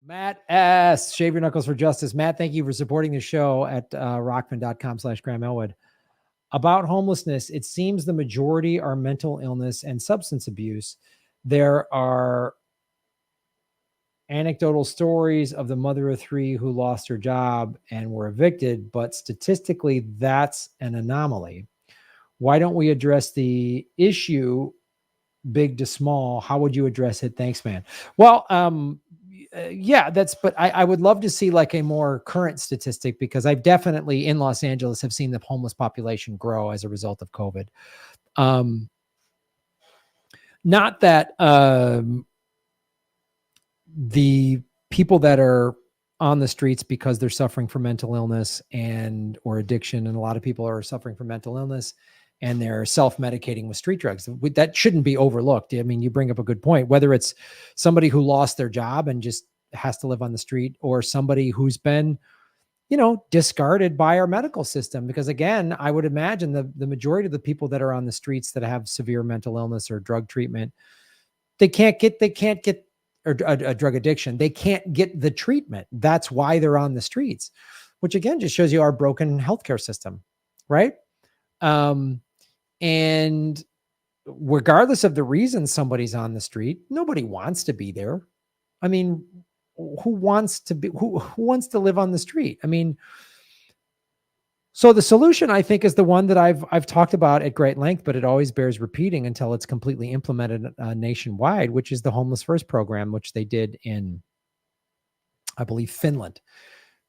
Matt S. Shave Your Knuckles for Justice. Matt, thank you for supporting the show at rockman.com/Graham Elwood. About homelessness, it seems the majority are mental illness and substance abuse. There are anecdotal stories of the mother of three who lost her job and were evicted, but statistically, that's an anomaly. Why don't we address the issue big to small? How would you address it? Thanks, man. Well, yeah, but I would love to see like a more current statistic, because I've definitely in Los Angeles have seen the homeless population grow as a result of COVID. Not that the people that are on the streets because they're suffering from mental illness or addiction, and a lot of people are suffering from mental illness and they're self-medicating with street drugs. That shouldn't be overlooked. I mean, you bring up a good point, whether it's somebody who lost their job and just has to live on the street, or somebody who's been, discarded by our medical system. Because again, I would imagine the majority of the people that are on the streets that have severe mental illness or drug treatment, they can't get or a drug addiction. They can't get the treatment. That's why they're on the streets, which again, just shows you our broken healthcare system. Right. And regardless of the reason somebody's on the street, nobody wants to be there. I mean, who wants to live on the street? I mean, so the solution, I think, is the one that I've talked about at great length, but it always bears repeating until it's completely implemented nationwide, which is the Homeless First program, which they did in, I believe, Finland.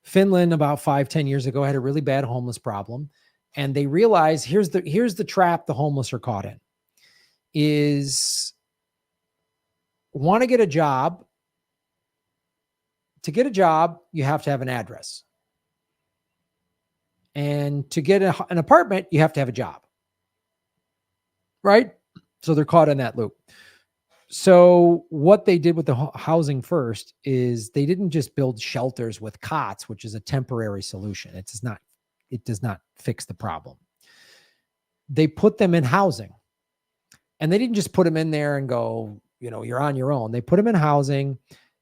Finland about 5-10 years ago had a really bad homeless problem. And they realized here's the trap the homeless are caught in is want to get a job. To get a job, you have to have an address. And to get an apartment, you have to have a job. Right? So they're caught in that loop. So what they did with the Housing First is they didn't just build shelters with cots, which is a temporary solution. It does not fix the problem. They put them in housing, and they didn't just put them in there and go, you're on your own. They put them in housing,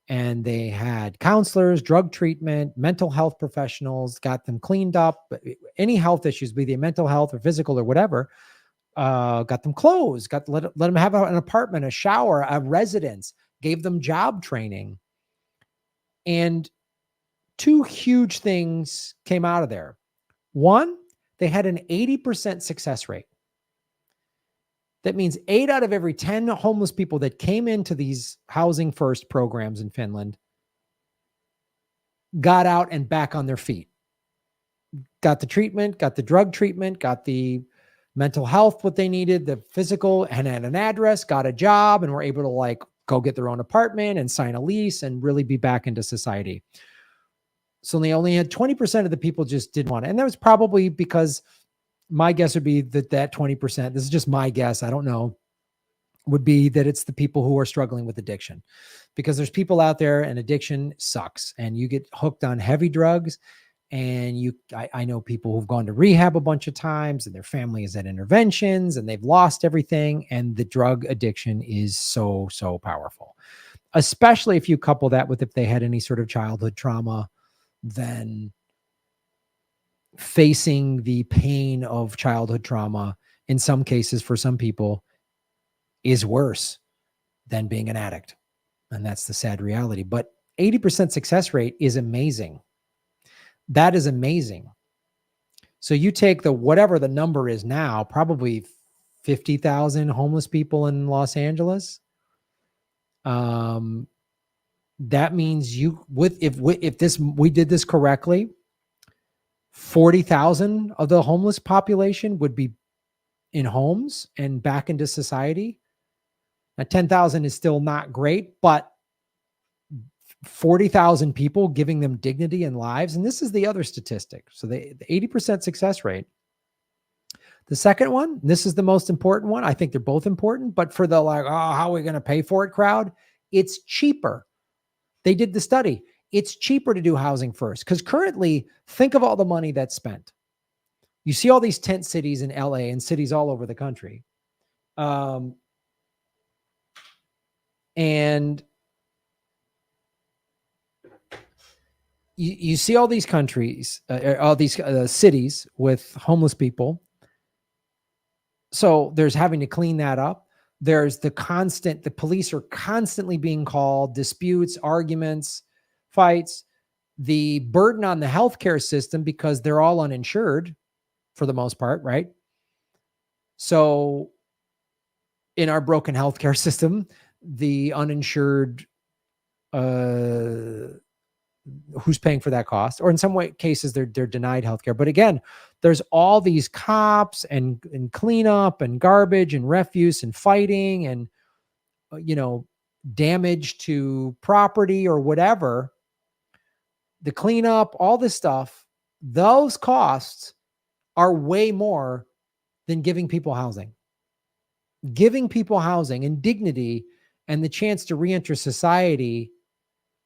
and they had counselors, drug treatment, mental health professionals, got them cleaned up, any health issues, be they mental health or physical or whatever, got them clothes, let them have an apartment, a shower, a residence, gave them job training. And two huge things came out of there. One, they had an 80% success rate. That means 8 out of every 10 homeless people that came into these Housing First programs in Finland got out and back on their feet. Got the treatment, got the drug treatment, got the mental health, what they needed, the physical, and had an address, got a job, and were able to go get their own apartment and sign a lease and really be back into society. So they only had 20% of the people just didn't want it. And that was probably because my guess would be that 20%, this is just my guess, I don't know, would be that it's the people who are struggling with addiction. Because there's people out there and addiction sucks, and you get hooked on heavy drugs. And I know people who've gone to rehab a bunch of times, and their family is at interventions, and they've lost everything. And the drug addiction is so, so powerful, especially if you couple that with if they had any sort of childhood trauma, then facing the pain of childhood trauma in some cases for some people is worse than being an addict. And that's the sad reality. But 80% success rate is amazing. That is amazing. So you take whatever the number is now, probably 50,000 homeless people in Los Angeles. That means if we did this correctly, 40,000 of the homeless population would be in homes and back into society. Now, 10,000 is still not great, but 40,000 people, giving them dignity in lives. And this is the other statistic. So the 80% success rate. The second one, this is the most important one. I think they're both important, but for the how are we going to pay for it crowd, it's cheaper. They did the study. It's cheaper to do Housing First, because currently, think of all the money that's spent. You see all these tent cities in LA and cities all over the country. And you see all these countries, all these cities with homeless people. So there's having to clean that up. There's the police are constantly being called, disputes, arguments, fights, the burden on the healthcare system because they're all uninsured for the most part, right? So in our broken healthcare system, the uninsured, who's paying for that cost? Or in some cases, they're denied healthcare. But again, there's all these cops and cleanup and garbage and refuse and fighting and damage to property or whatever. The cleanup, all this stuff, those costs are way more than giving people housing. Giving people housing and dignity and the chance to reenter society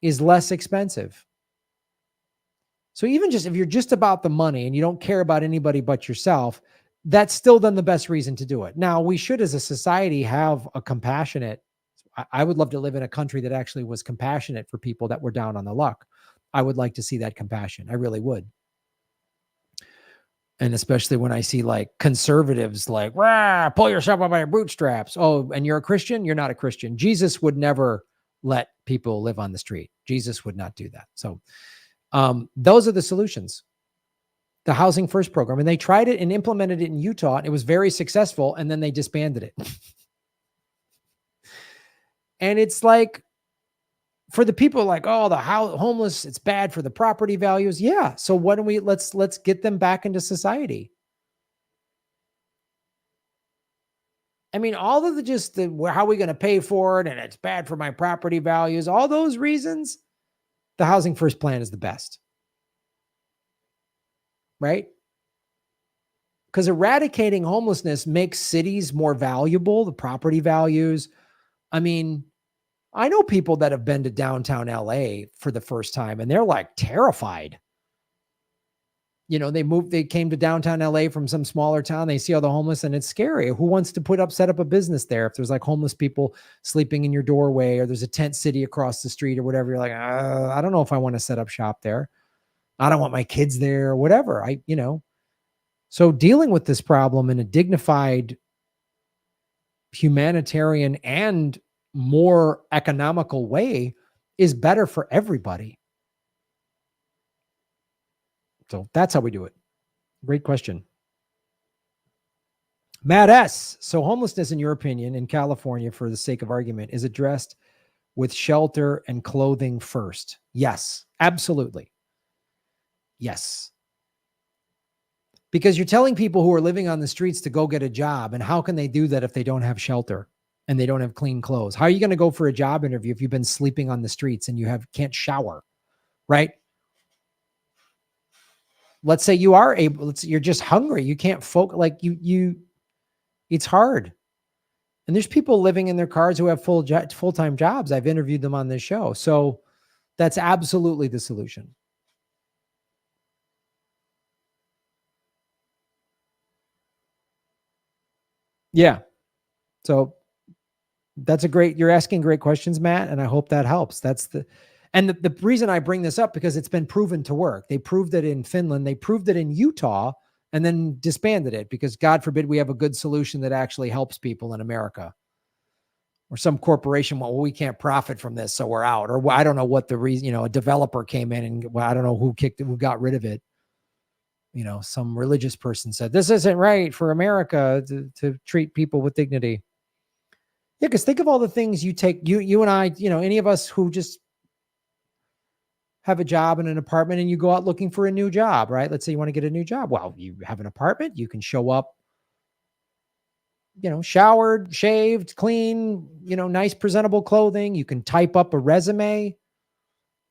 is less expensive. So even just if you're just about the money and you don't care about anybody but yourself, that's still then the best reason to do it. Now, we should as a society have a compassionate, I would love to live in a country that actually was compassionate for people that were down on the luck. I would like to see that compassion. I really would. And especially when I see like conservatives like, rah, pull yourself up by your bootstraps. Oh, and you're a Christian? You're not a Christian. Jesus would never let people live on the street. Jesus would not do that. So those are the solutions. The Housing First program. And they tried it and implemented it in Utah. And it was very successful. And then they disbanded it. And it's like, for the people like, oh, the homeless, it's bad for the property values. Yeah. So why don't we, let's get them back into society. I mean, all of how are we going to pay for it? And it's bad for my property values. All those reasons, the Housing First plan is the best. Right? Because eradicating homelessness makes cities more valuable, the property values. I mean, I know people that have been to downtown LA for the first time and they're like terrified. They came to downtown LA from some smaller town. They see all the homeless and it's scary. Who wants to set up a business there? If there's like homeless people sleeping in your doorway or there's a tent city across the street or whatever, you're like, I don't know if I want to set up shop there. I don't want my kids there or whatever. So dealing with this problem in a dignified, humanitarian and more economical way is better for everybody. So that's how we do it. Great question. Matt S. So homelessness, in your opinion, in California, for the sake of argument, is addressed with shelter and clothing first. Yes, absolutely. Yes. Because you're telling people who are living on the streets to go get a job. And how can they do that if they don't have shelter and they don't have clean clothes? How are you going to go for a job interview if you've been sleeping on the streets and you can't shower, right? Let's say you are able, you're just hungry. You can't focus, like it's hard. And there's people living in their cars who have full-time jobs. I've interviewed them on this show. So that's absolutely the solution. Yeah. So you're asking great questions, Matt, and I hope that helps. The reason I bring this up, because it's been proven to work. They proved it in Finland. They proved it in Utah and then disbanded it because God forbid we have a good solution that actually helps people in America. Or some corporation, well, we can't profit from this, so we're out. Or I don't know what the reason, a developer came in and I don't know who got rid of it. Some religious person said, this isn't right for America to treat people with dignity. Yeah, because think of all the things you take, you and I, any of us who just have a job in an apartment and you go out looking for a new job, right? Let's say you want to get a new job. Well, you have an apartment, you can show up, showered, shaved, clean, nice, presentable clothing. You can type up a resume,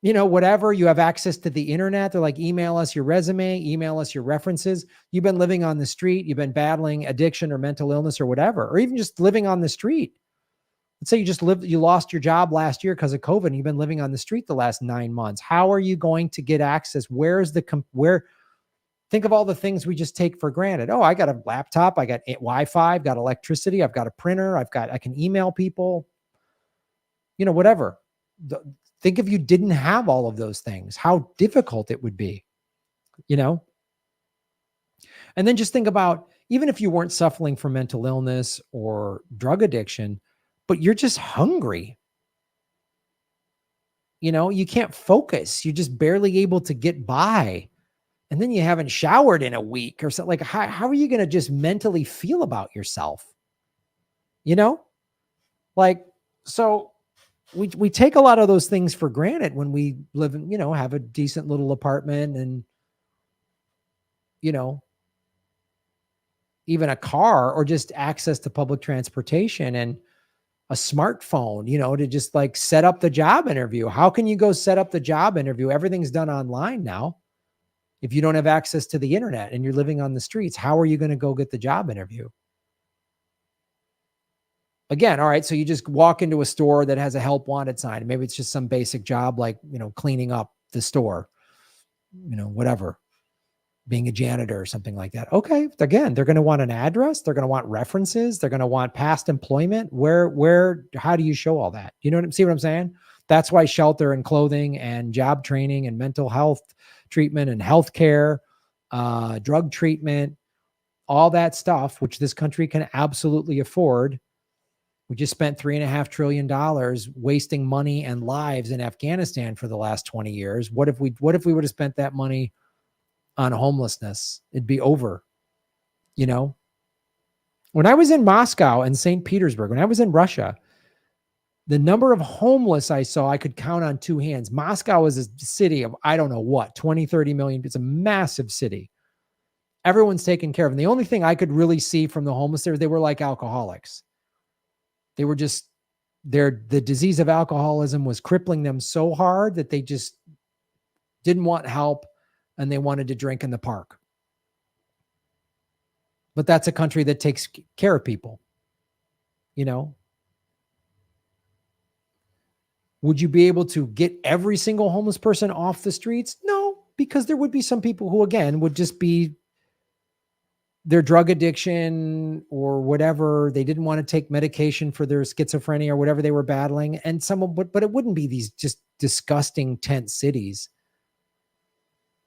whatever. You have access to the internet. They're like, email us your resume, email us your references. You've been living on the street. You've been battling addiction or mental illness or whatever, or even just living on the street. Let's say you lost your job last year because of COVID and you've been living on the street the last 9 months. How are you going to get access? Think of all the things we just take for granted. Oh, I got a laptop. I got Wi-Fi. I've got electricity. I've got a printer. I can email people, whatever. Think if you didn't have all of those things, how difficult it would be, you know? And then just think about, even if you weren't suffering from mental illness or drug addiction, but you're just hungry, you know, you can't focus. You're just barely able to get by. And then you haven't showered in a week or something. Like, how are you going to just mentally feel about yourself? You know, like, so we take a lot of those things for granted when we live in, you know, have a decent little apartment and, you know, even a car or just access to public transportation and a smartphone, you know, to just like set up the job interview. How can you go set up the job interview? Everything's done online now. If you don't have access to the internet and you're living on the streets, how are you going to go get the job interview? Again, all right, so you just walk into a store that has a help wanted sign. Maybe it's just some basic job like, you know, cleaning up the store, you know, whatever, being a janitor or something like that. Okay, again, they're going to want an address. They're going to want references. They're going to want past employment. How do you show all that? You know see what I'm saying? That's why shelter and clothing and job training and mental health treatment and healthcare, drug treatment, all that stuff, which this country can absolutely afford. We just spent $3.5 trillion wasting money and lives in Afghanistan for the last 20 years. What if we would have spent that money on homelessness? It'd be over, you know? When I was in Moscow and St. Petersburg, when I was in Russia, the number of homeless I saw, I could count on two hands. Moscow is a city of, I don't know what, 20, 30 million. It's a massive city. Everyone's taken care of. And the only thing I could really see from the homeless there, they were like alcoholics. They were just, the disease of alcoholism was crippling them so hard that they just didn't want help and they wanted to drink in the park. But that's a country that takes care of people, you know? Would you be able to get every single homeless person off the streets? No, because there would be some people who, again, would just be their drug addiction or whatever. They didn't want to take medication for their schizophrenia or whatever they were battling. And but it wouldn't be these just disgusting tent cities.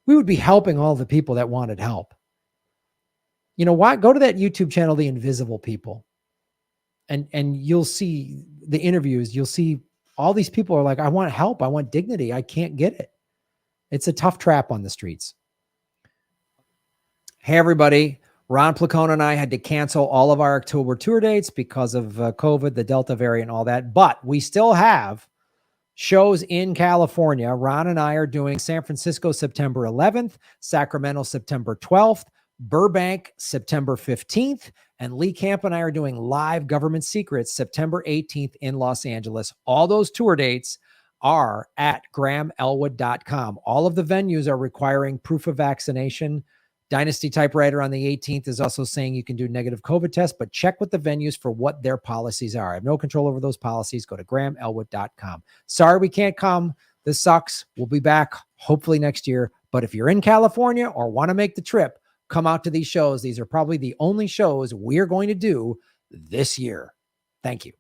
We would be helping all the people that wanted help. You know what? Go to that YouTube channel, The Invisible People, and you'll see the interviews. You'll see all these people are like, I want help. I want dignity. I can't get it. It's a tough trap on the streets. Hey, everybody. Ron Placone and I had to cancel all of our October tour dates because of COVID, the Delta variant, all that. But we still have shows in California. Ron and I are doing San Francisco, September 11th, Sacramento, September 12th, Burbank, September 15th, and Lee Camp and I are doing Live Government Secrets, September 18th in Los Angeles. All those tour dates are at GrahamElwood.com. All of the venues are requiring proof of vaccination. Dynasty Typewriter on the 18th is also saying you can do negative COVID tests, but check with the venues for what their policies are. I have no control over those policies. Go to GrahamElwood.com. Sorry we can't come. This sucks. We'll be back hopefully next year. But if you're in California or want to make the trip, come out to these shows. These are probably the only shows we're going to do this year. Thank you.